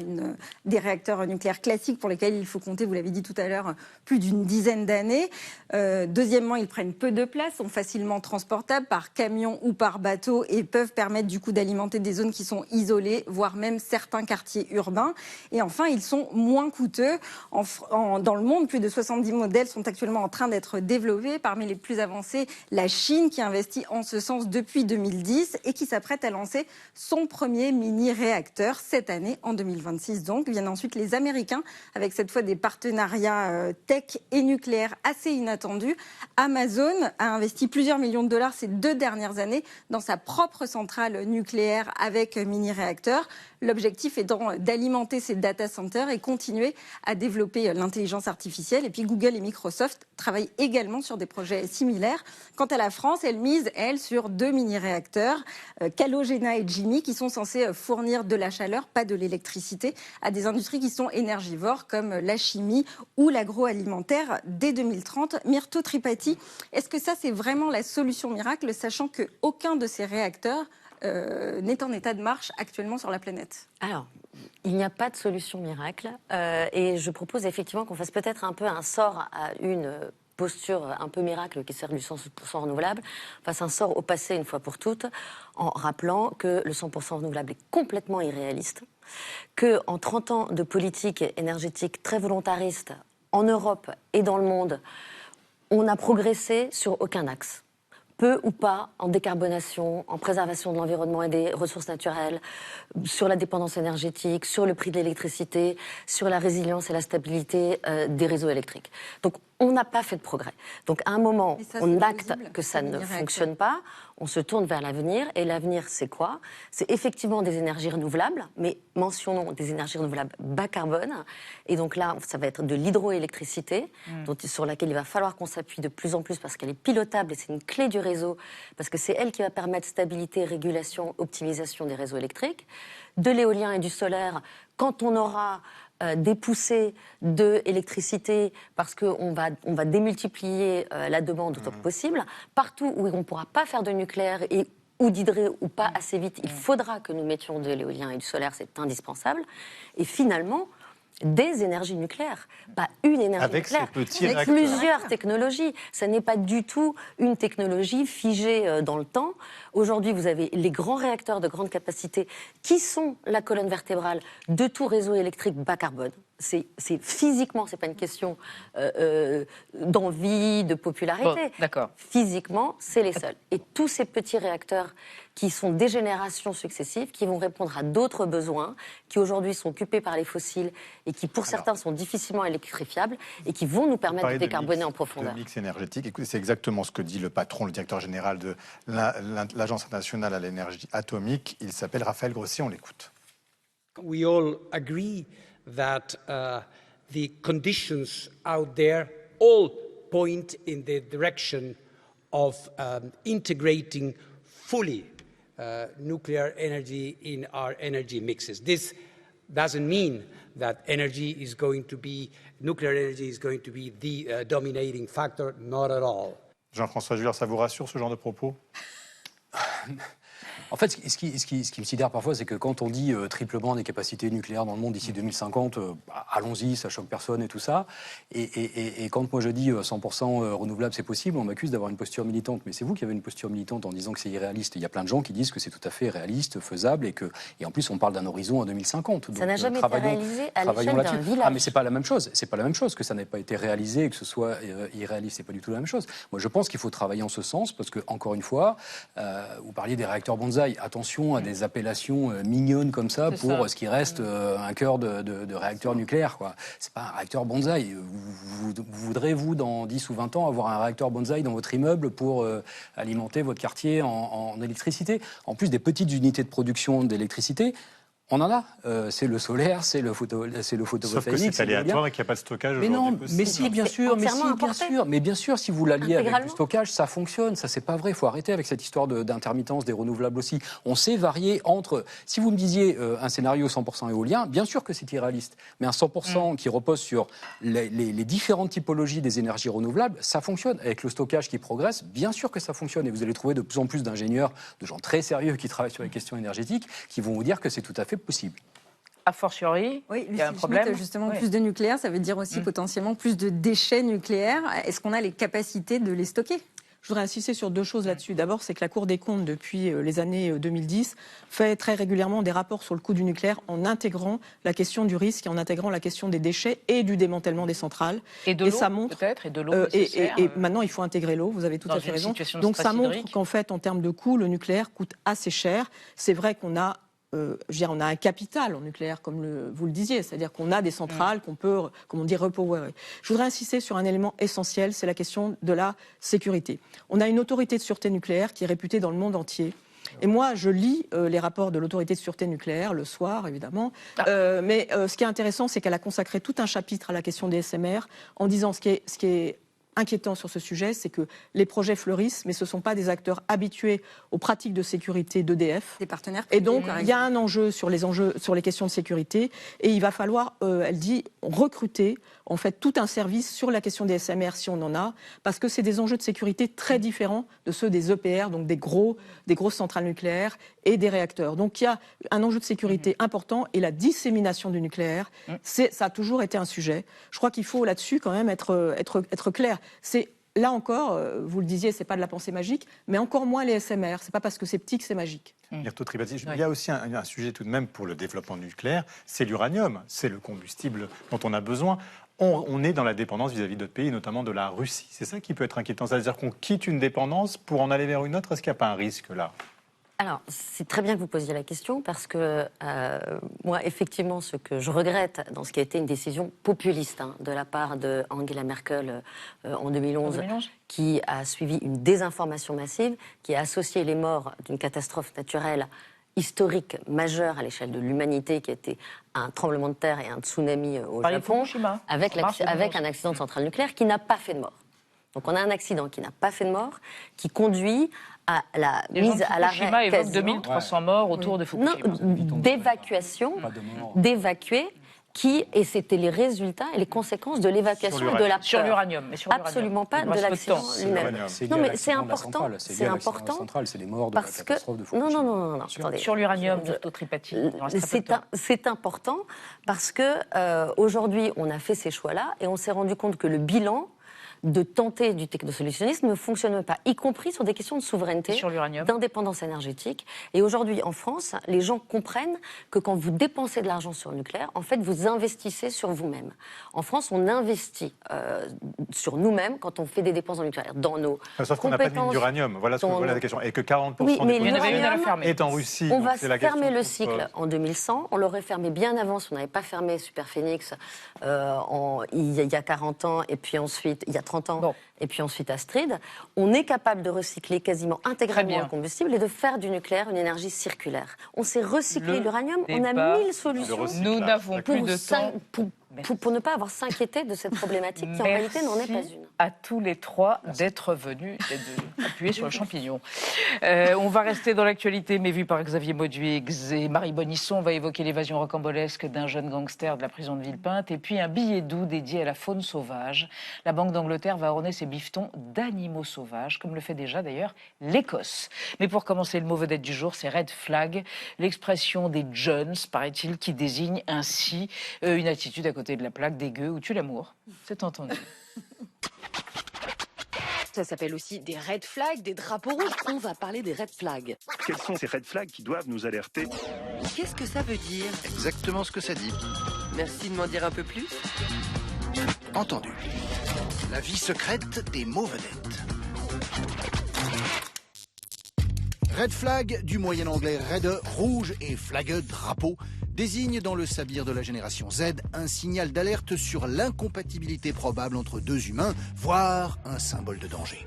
des réacteurs nucléaires classiques pour lesquels il faut compter, vous l'avez dit tout à l'heure, plus d'une dizaine d'années. Deuxièmement, ils prennent peu de place, sont facilement transportables par camion ou par bateau et peuvent permettre du coup d'alimenter des zones qui sont isolées, voire même certains quartiers urbains. Et enfin, ils sont moins coûteux. Dans le monde, plus de 70 modèles sont actuellement en train d'être développés. Parmi les plus avancés, la Chine qui investit en ce sens depuis 2010. 2010 et qui s'apprête à lancer son premier mini-réacteur cette année, en 2026 donc. Viennent ensuite les Américains, avec cette fois des partenariats tech et nucléaires assez inattendus. Amazon a investi plusieurs millions de dollars ces 2 dernières années dans sa propre centrale nucléaire avec mini-réacteurs. L'objectif étant d'alimenter ces data centers et continuer à développer l'intelligence artificielle. Et puis Google et Microsoft travaillent également sur des projets similaires. Quant à la France, elle mise, elle, sur 2 mini-réacteurs, Calogena et Jimmy, qui sont censés fournir de la chaleur, pas de l'électricité, à des industries qui sont énergivores comme la chimie ou l'agroalimentaire dès 2030. Myrto Tripati, est-ce que ça, c'est vraiment la solution miracle, sachant qu'aucun de ces réacteurs n'est en état de marche actuellement sur la planète? Alors, il n'y a pas de solution miracle et je propose effectivement qu'on fasse peut-être un peu un sort à une posture un peu miracle qui sert du 100% renouvelable, fasse un sort au passé une fois pour toutes en rappelant que le 100% renouvelable est complètement irréaliste, qu'en 30 ans de politique énergétique très volontariste en Europe et dans le monde, on a progressé sur aucun axe. Peu ou pas en décarbonation, en préservation de l'environnement et des ressources naturelles, sur la dépendance énergétique, sur le prix de l'électricité, sur la résilience et la stabilité des réseaux électriques. Donc on n'a pas fait de progrès. Donc à un moment, on acte que ça ne fonctionne pas, on se tourne vers l'avenir. Et l'avenir, c'est quoi? C'est effectivement des énergies renouvelables, mais mentionnons des énergies renouvelables bas carbone. Et donc là, ça va être de l'hydroélectricité, sur laquelle il va falloir qu'on s'appuie de plus en plus parce qu'elle est pilotable et c'est une clé du réseau, parce que c'est elle qui va permettre stabilité, régulation, optimisation des réseaux électriques. De l'éolien et du solaire, quand on aura des poussées d'électricité parce qu'on va démultiplier la demande autant que possible. Partout où on ne pourra pas faire de nucléaire ou d'hydré ou pas assez vite, il faudra que nous mettions de l'éolien et du solaire, c'est indispensable. Et finalement, des énergies nucléaires, pas une énergie nucléaire, avec plusieurs technologies. Ça n'est pas du tout une technologie figée dans le temps. Aujourd'hui, vous avez les grands réacteurs de grande capacité qui sont la colonne vertébrale de tout réseau électrique bas carbone. C'est physiquement, c'est pas une question d'envie, de popularité. Bon, d'accord. Physiquement, c'est les seuls. Et tous ces petits réacteurs qui sont des générations successives, qui vont répondre à d'autres besoins, qui aujourd'hui sont occupés par les fossiles et qui, pour certains, sont difficilement électrifiables et qui vont nous permettre de décarboner en profondeur. Le mix énergétique, écoutez, c'est exactement ce que dit le patron, le directeur général de l'Agence internationale à l'énergie atomique. Il s'appelle Raphaël Grossi, on l'écoute. We all agree that the conditions out there all point in the direction of integrating fully nuclear energy in our energy mixes. This doesn't mean that nuclear energy is going to be the dominating factor, not at all. Jean-François Juillard, ça vous rassure ce genre de propos? En fait, ce qui me sidère parfois, c'est que quand on dit triplement des capacités nucléaires dans le monde d'ici 2050, allons-y, ça choque personne et tout ça. Et quand moi je dis 100% renouvelable, c'est possible, on m'accuse d'avoir une posture militante. Mais c'est vous qui avez une posture militante en disant que c'est irréaliste. Il y a plein de gens qui disent que c'est tout à fait réaliste, faisable, et en plus on parle d'un horizon en 2050. Ça n'a jamais été réalisé à l'échelle d'un village. Ah, mais c'est pas la même chose. C'est pas la même chose que ça n'ait pas été réalisé et que ce soit irréaliste. C'est pas du tout la même chose. Moi, je pense qu'il faut travailler en ce sens parce que, encore une fois, vous parliez des réacteurs bonsaï. Attention à des appellations mignonnes comme ça pour ce qui reste un cœur de réacteur nucléaire, quoi. C'est pas un réacteur bonsaï. Vous voudrez, vous, dans 10 ou 20 ans, avoir un réacteur bonsaï dans votre immeuble pour alimenter votre quartier en électricité. En plus des petites unités de production d'électricité, on en a. C'est le solaire, c'est le photovoltaïque. Sauf que c'est aléatoire et qu'il n'y a pas de stockage mais non, possible. mais si, bien sûr, mais bien sûr, si vous l'alliez avec du stockage, ça fonctionne. Ça, c'est pas vrai. Il faut arrêter avec cette histoire d'intermittence des renouvelables aussi. On sait varier entre. Si vous me disiez un scénario 100% éolien, bien sûr que c'est irréaliste. Mais un 100% qui repose sur les différentes typologies des énergies renouvelables, ça fonctionne. Avec le stockage qui progresse, bien sûr que ça fonctionne. Et vous allez trouver de plus en plus d'ingénieurs, de gens très sérieux qui travaillent sur les questions énergétiques, qui vont vous dire que c'est tout à fait possible. A fortiori, il y a un problème. Justement, plus de nucléaire, ça veut dire aussi potentiellement plus de déchets nucléaires. Est-ce qu'on a les capacités de les stocker? Je voudrais insister sur 2 choses là-dessus. D'abord, c'est que la Cour des comptes, depuis les années 2010, fait très régulièrement des rapports sur le coût du nucléaire en intégrant la question du risque et en intégrant la question des déchets et du démantèlement des centrales. Et de l'eau, peut-être, et de l'eau nécessaire. Et maintenant, il faut intégrer l'eau, vous avez tout à fait raison. Donc ça montre qu'en fait, en termes de coût, le nucléaire coûte assez cher. C'est vrai qu'on a on a un capital en nucléaire, comme vous le disiez, c'est-à-dire qu'on a des centrales qu'on peut, comme on dit, repowerer. Je voudrais insister sur un élément essentiel, c'est la question de la sécurité. On a une autorité de sûreté nucléaire qui est réputée dans le monde entier. Et moi, je lis les rapports de l'autorité de sûreté nucléaire, le soir, évidemment. Mais ce qui est intéressant, c'est qu'elle a consacré tout un chapitre à la question des SMR, en disant ce qui est inquiétant sur ce sujet, c'est que les projets fleurissent, mais ce ne sont pas des acteurs habitués aux pratiques de sécurité d'EDF. Des partenaires. Et donc, il y a un enjeu sur les questions de sécurité, et il va falloir, elle dit, recruter en fait tout un service sur la question des SMR si on en a, parce que c'est des enjeux de sécurité très différents de ceux des EPR, donc des grosses centrales nucléaires et des réacteurs. Donc il y a un enjeu de sécurité important, et la dissémination du nucléaire, ça a toujours été un sujet. Je crois qu'il faut là-dessus quand même être clair. C'est là encore, vous le disiez, c'est pas de la pensée magique, mais encore moins les SMR. C'est pas parce que c'est petit que c'est magique. Myrto Tripati, il y a aussi un sujet tout de même pour le développement nucléaire, c'est l'uranium, c'est le combustible dont on a besoin. On est dans la dépendance vis-à-vis d'autres pays, notamment de la Russie. C'est ça qui peut être inquiétant, c'est-à-dire qu'on quitte une dépendance pour en aller vers une autre. Est-ce qu'il n'y a pas un risque là ? Alors, c'est très bien que vous posiez la question parce que moi, effectivement, ce que je regrette dans ce qui a été une décision populiste de la part de Angela Merkel en 2011, qui a suivi une désinformation massive, qui a associé les morts d'une catastrophe naturelle historique majeure à l'échelle de l'humanité, qui a été un tremblement de terre et un tsunami au Japon, avec un accident de centrale nucléaire qui n'a pas fait de mort. Donc on a un accident qui n'a pas fait de mort, qui conduit à la mise à l'arrêt. Fukushima évoque 2300 morts autour de Fukushima. Non, d'évacuer, et c'était les résultats et les conséquences de l'évacuation et de la peur. Sur l'uranium, mais sur absolument pas de l'accident lui-même. Non, mais c'est important. C'est important. C'est les morts de la catastrophe de Fukushima. Non. Sur l'uranium, Myrto Tripati. C'est important parce que aujourd'hui, on a fait ces choix-là et on s'est rendu compte que le bilan de tenter du technosolutionnisme ne fonctionne pas, y compris sur des questions de souveraineté, d'indépendance énergétique. Et aujourd'hui, en France, les gens comprennent que quand vous dépensez de l'argent sur le nucléaire, en fait, vous investissez sur vous-même. En France, on investit sur nous-mêmes quand on fait des dépenses en nucléaire, dans nos Sauf qu'on n'a pas de mine d'uranium, voilà la question. Et que 40% du l'uranium est en Russie. On va fermer le cycle en 2100. On l'aurait fermé bien avant si on n'avait pas fermé Superphénix il y a 40 ans, et puis ensuite, il y a 30 ans, et puis ensuite Astrid. On est capable de recycler quasiment intégralement le combustible et de faire du nucléaire une énergie circulaire. On sait recycler l'uranium, on a 1000 solutions. Nous n'avons plus de temps. Pour ne pas avoir s'inquiéter de cette problématique qui en réalité n'en est pas une. À tous les trois d'être venus et d'appuyer sur le champignon. On va rester dans l'actualité, mais vu par Xavier Mauduit et Marie Bonisson, on va évoquer l'évasion rocambolesque d'un jeune gangster de la prison de Villepinte et puis un billet doux dédié à la faune sauvage. La Banque d'Angleterre va orner ses bifetons d'animaux sauvages, comme le fait déjà d'ailleurs l'Écosse. Mais pour commencer, le mot vedette du jour, c'est red flag, l'expression des Jones, paraît-il, qui désigne ainsi une attitude à côté de la plaque dégueu où tue l'amour. C'est entendu. Ça s'appelle aussi des red flags, des drapeaux rouges. On va parler des red flags. Quels sont ces red flags qui doivent nous alerter? Qu'est-ce que ça veut dire? Exactement ce que ça dit. Merci de m'en dire un peu plus. Entendu. La vie secrète des mots vedettes. Red flag, du moyen anglais red, rouge, et flag, drapeau, désigne dans le sabir de la génération Z un signal d'alerte sur l'incompatibilité probable entre deux humains, voire un symbole de danger.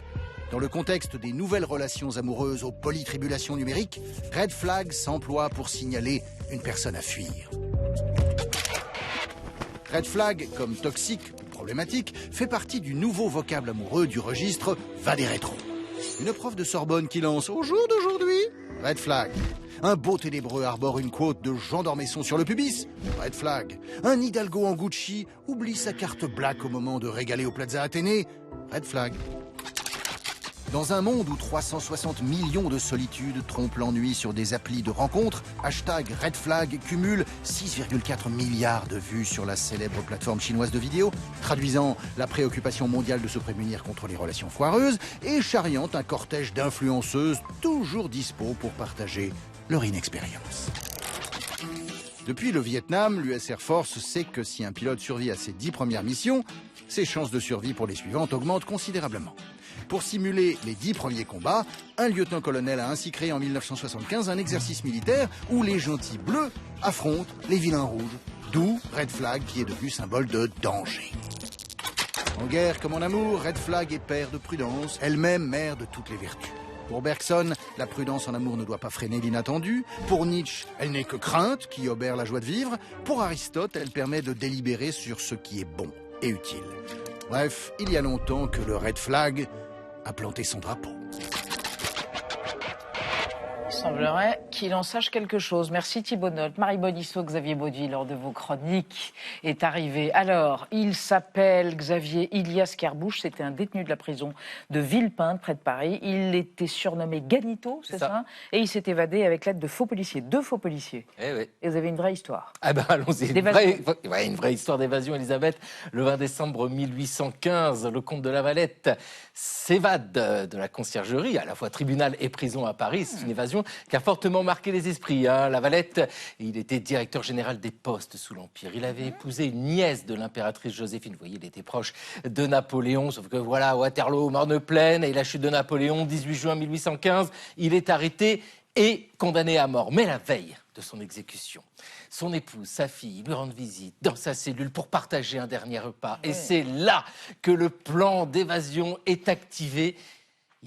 Dans le contexte des nouvelles relations amoureuses aux polytribulations numériques, red flag s'emploie pour signaler une personne à fuir. Red flag, comme toxique ou problématique, fait partie du nouveau vocable amoureux du registre va des rétros. Une prof de Sorbonne qui lance au jour d'aujourd'hui, red flag. Un beau ténébreux arbore une quote de Jean d'Ormesson sur le pubis, red flag. Un Hidalgo en Gucci oublie sa carte black au moment de régaler au Plaza Athénée, red flag. Dans un monde où 360 millions de solitudes trompent l'ennui sur des applis de rencontres, #RedFlag cumule 6,4 milliards de vues sur la célèbre plateforme chinoise de vidéo, traduisant la préoccupation mondiale de se prémunir contre les relations foireuses et charriant un cortège d'influenceuses toujours dispo pour partager leur inexpérience. Depuis le Vietnam, l'US Air Force sait que si un pilote survit à ses 10 premières missions, ses chances de survie pour les suivantes augmentent considérablement. Pour simuler les 10 premiers combats, un lieutenant-colonel a ainsi créé en 1975 un exercice militaire où les gentils bleus affrontent les vilains rouges, d'où Red Flag qui est devenu symbole de danger. En guerre comme en amour, Red Flag est père de prudence, elle-même mère de toutes les vertus. Pour Bergson, la prudence en amour ne doit pas freiner l'inattendu. Pour Nietzsche, elle n'est que crainte qui obère la joie de vivre. Pour Aristote, elle permet de délibérer sur ce qui est bon et utile. Bref, il y a longtemps que le Red Flag a planté son drapeau. Il semblerait qu'il en sache quelque chose. Merci Thibaut Nolte. Marie Bonisseau, Xavier Bauduit, lors de vos chroniques, est arrivé. Alors, il s'appelle Xavier Ilias Kerbouche. C'était un détenu de la prison de Villepinte, près de Paris. Il était surnommé Ganito, c'est ça? Et il s'est évadé avec l'aide de faux policiers, 2 faux policiers. Eh oui. Et vous avez une vraie histoire. Ah ben allons-y, une vraie histoire d'évasion, Elisabeth. Le 20 décembre 1815, le comte de La Valette s'évade de la conciergerie, à la fois tribunal et prison à Paris. C'est une évasion qui a fortement marqué les esprits. La Valette, il était directeur général des postes sous l'Empire. Il avait épousé une nièce de l'impératrice Joséphine. Vous voyez, il était proche de Napoléon. Sauf que voilà, Waterloo, Marne-Plaine et la chute de Napoléon, 18 juin 1815, il est arrêté et condamné à mort. Mais la veille de son exécution, son épouse, sa fille, lui rendent visite dans sa cellule pour partager un dernier repas. Et c'est là que le plan d'évasion est activé.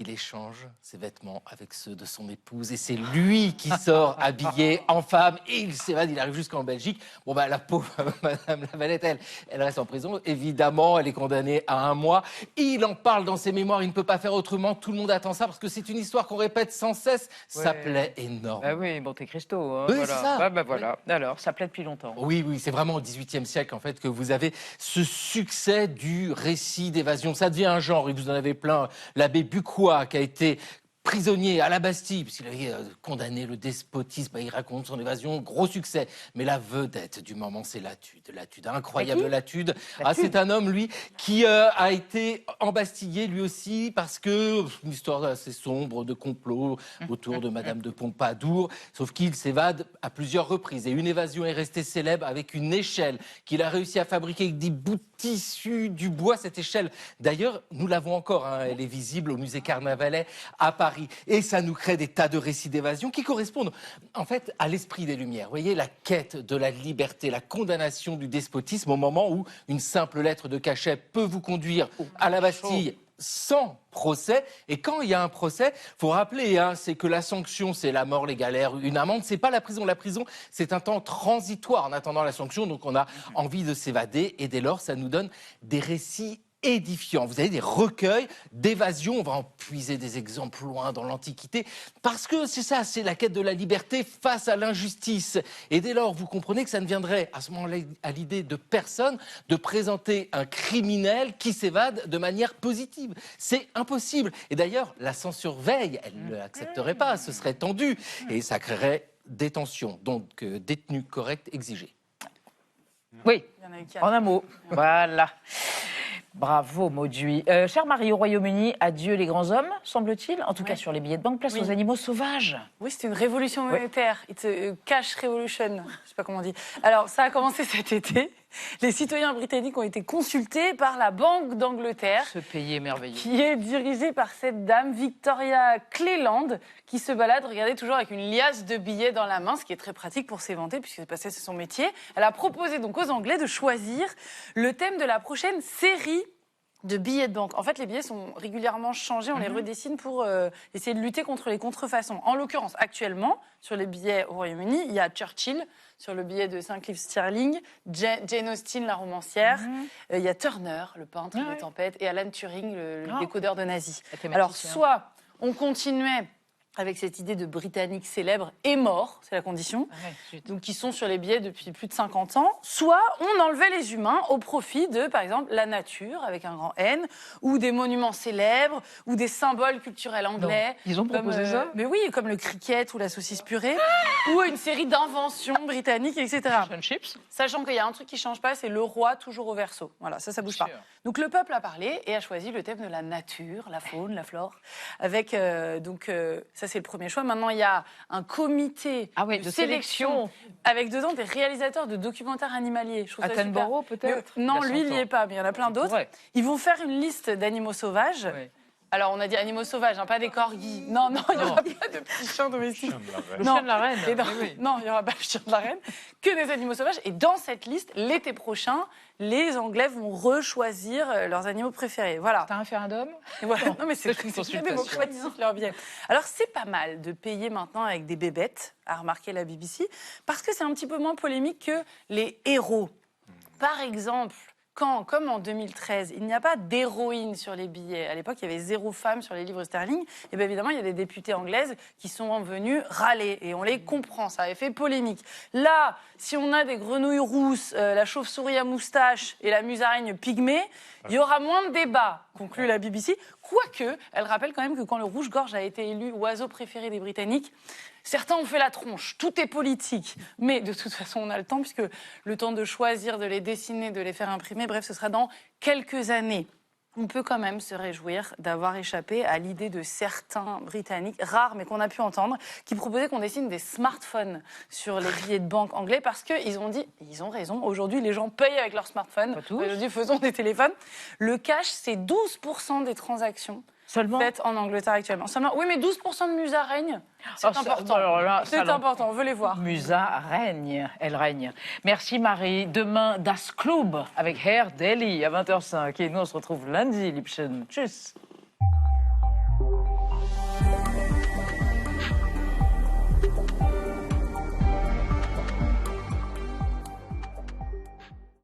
Il échange ses vêtements avec ceux de son épouse et c'est lui qui sort habillé en femme et il s'évade, il arrive jusqu'en Belgique. Bon bah la pauvre Madame La Valette, elle reste en prison. Évidemment, elle est condamnée à 1 mois. Il en parle dans ses mémoires, il ne peut pas faire autrement. Tout le monde attend ça parce que c'est une histoire qu'on répète sans cesse. Ça plaît énorme. Ah oui, Monte Cristo. Hein, oui, voilà. c'est ça. Ah bah voilà. Alors, ça plaît depuis longtemps. Oui, c'est vraiment au XVIIIe siècle en fait que vous avez ce succès du récit d'évasion. Ça devient un genre et vous en avez plein. L'abbé Bucquois qui a été prisonnier à la Bastille, puisqu'il avait condamné le despotisme, il raconte son évasion, gros succès. Mais la vedette du moment, c'est Latude, incroyable Latude. Ah, c'est un homme, lui, qui a été embastillé, lui aussi, parce que une histoire assez sombre de complot autour de Madame de Pompadour, sauf qu'il s'évade à plusieurs reprises. Et une évasion est restée célèbre avec une échelle qu'il a réussi à fabriquer avec des bouts de tissu, du bois, cette échelle. D'ailleurs, nous l'avons encore, elle est visible au musée Carnavalet à Paris. Et ça nous crée des tas de récits d'évasion qui correspondent en fait à l'esprit des Lumières. Vous voyez, la quête de la liberté, la condamnation du despotisme au moment où une simple lettre de cachet peut vous conduire à la Bastille sans procès. Et quand il y a un procès, faut rappeler, c'est que la sanction, c'est la mort, les galères, une amende. C'est pas la prison. La prison, c'est un temps transitoire en attendant la sanction. Donc on a envie de s'évader et dès lors, ça nous donne des récits édifiant. Vous avez des recueils d'évasion, on va en puiser des exemples loin dans l'Antiquité, parce que c'est ça, c'est la quête de la liberté face à l'injustice. Et dès lors, vous comprenez que ça ne viendrait à ce moment-là à l'idée de personne de présenter un criminel qui s'évade de manière positive. C'est impossible. Et d'ailleurs, la censure-veille, elle ne l'accepterait pas, ce serait tendu, et ça créerait détention, donc détenu correct exigé. Oui, en un mot. Voilà. Bravo, Mauduit. Chère Marie, au Royaume-Uni, adieu les grands hommes, semble-t-il. En tout cas, sur les billets de banque, place aux animaux sauvages. Oui, c'est une révolution monétaire. It's a cash revolution. Je sais pas comment on dit. Alors, ça a commencé cet été. Les citoyens britanniques ont été consultés par la Banque d'Angleterre. Ce pays est merveilleux. Qui est dirigée par cette dame, Victoria Cleland, qui se balade, regardez, toujours avec une liasse de billets dans la main, ce qui est très pratique pour s'éventer, puisque c'est son métier. Elle a proposé donc aux Anglais de choisir le thème de la prochaine série de billets de banque. En fait, les billets sont régulièrement changés, on les redessine pour essayer de lutter contre les contrefaçons. En l'occurrence, actuellement, sur les billets au Royaume-Uni, il y a Churchill sur le billet de 5 livres sterling, Jane Austen, la romancière, il y a Turner, le peintre des tempêtes, et Alan Turing, le décodeur de nazis. Alors, soit on continuait avec cette idée de Britanniques célèbres et morts, c'est la condition, donc qui sont sur les billets depuis plus de 50 ans, soit on enlevait les humains au profit de, par exemple, la nature, avec un grand N, ou des monuments célèbres, ou des symboles culturels anglais. Non. Ils ont proposé ça mais oui, comme le cricket ou la saucisse purée, ou une série d'inventions britanniques, etc. Chips. Sachant qu'il y a un truc qui ne change pas, c'est le roi toujours au verso. Voilà, ça bouge pas. Donc le peuple a parlé et a choisi le thème de la nature, la faune, la flore, avec ça c'est le premier choix. Maintenant, il y a un comité de sélection avec dedans des réalisateurs de documentaires animaliers. Attenborough, peut-être. Non, lui, il n'y est pas, mais il y en a plein d'autres. Ils vont faire une liste d'animaux sauvages. Oui. Alors, on a dit animaux sauvages, hein, pas des corgis. Non, il n'y aura pas de petits chiens domestiques. Le chien de la reine. Non, il n'y aura pas le chien de la reine. Que des animaux sauvages. Et dans cette liste, l'été prochain, les Anglais vont rechoisir leurs animaux préférés. Voilà. T'as un référendum? Voilà. Non, mais c'est une très démocratique leur billet. Alors, c'est pas mal de payer maintenant avec des bébêtes, a remarqué la BBC, parce que c'est un petit peu moins polémique que les héros. Par exemple, quand, comme en 2013, il n'y a pas d'héroïne sur les billets, à l'époque, il y avait 0 femme sur les livres sterling, et bien évidemment, il y a des députées anglaises qui sont venues râler, et on les comprend, ça avait fait polémique. Là, si on a des grenouilles rousses, la chauve-souris à moustache et la musaraigne pygmée, il y aura moins de débats, conclut la BBC. Quoique, elle rappelle quand même que quand le rouge-gorge a été élu oiseau préféré des Britanniques, certains ont fait la tronche, tout est politique. Mais de toute façon, on a le temps, puisque le temps de choisir, de les dessiner, de les faire imprimer, bref, ce sera dans quelques années. On peut quand même se réjouir d'avoir échappé à l'idée de certains Britanniques, rares mais qu'on a pu entendre, qui proposaient qu'on dessine des smartphones sur les billets de banque anglais parce qu'ils ont dit, ils ont raison, aujourd'hui les gens payent avec leur smartphone, aujourd'hui faisons des téléphones. Le cash, c'est 12% des transactions faites en Angleterre actuellement. Seulement, oui, mais 12% de musaraignes, c'est important. C'est important, on veut les voir. Musa règne, elle règne. Merci Marie. Demain, Das Club avec Herr Daly à 20h05. Et nous, on se retrouve lundi, Liebchen. Tchuss.